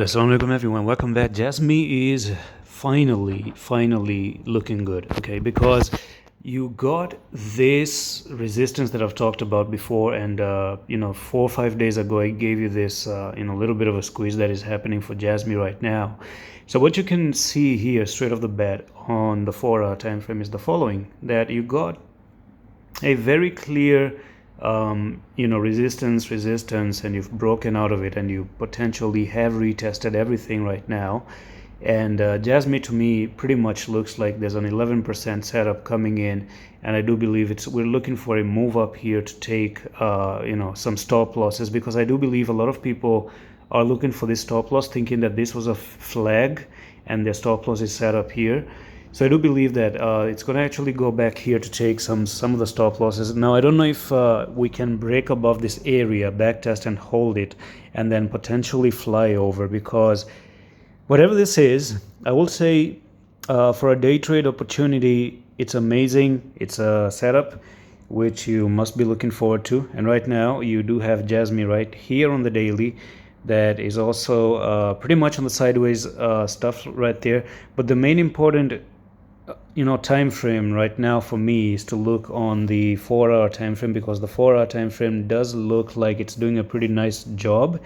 Assalamu alaikum everyone, welcome back. Jasmy is finally looking good, okay, because you got this resistance that I've talked about before, and 4 or 5 days ago I gave you this little bit of a squeeze that is happening for Jasmy right now. So what you can see here straight off the bat on the 4-hour time frame is the following: that you got a very clear resistance, and you've broken out of it, and you potentially have retested everything right now. And Jasmy to me pretty much looks like there's an 11% setup coming in, and I do believe we're looking for a move up here to take some stop losses, because I do believe a lot of people are looking for this stop loss thinking that this was a flag and their stop loss is set up here. So I do believe that it's going to actually go back here to take some of the stop losses. Now I don't know if we can break above this area, backtest and hold it, and then potentially fly over, because whatever this is, I will say for a day trade opportunity, it's amazing. It's a setup which you must be looking forward to. And right now you do have Jasmy right here on the daily. That is also pretty much on the sideways stuff right there. But the main important time frame right now for me is to look on the 4-hour time frame, because the 4-hour time frame does look like it's doing a pretty nice job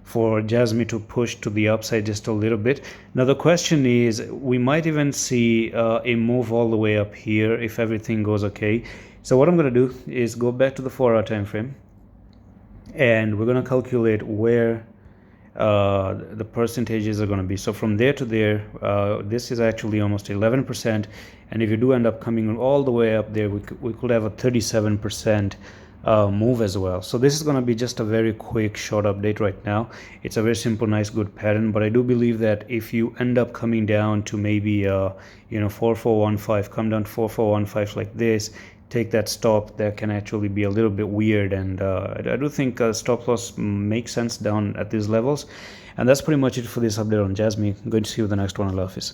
for Jasmy to push to the upside just a little bit. Now the question is, we might even see a move all the way up here if everything goes okay. So what I'm going to do is go back to the 4-hour time frame, and we're going to calculate where the percentages are going to be. So from there to there, this is actually almost 11%, and if you do end up coming all the way up there, we could have a 37% move as well. So this is going to be just a very quick short update right now. It's a very simple, nice, good pattern, but I do believe that if you end up coming down to maybe 4415, come down to 4415 like this, take that stop, that can actually be a little bit weird. And I do think stop loss makes sense down at these levels. And that's pretty much it for this update on Jasmy. I'm going to see you in the next one. Allah Hafiz.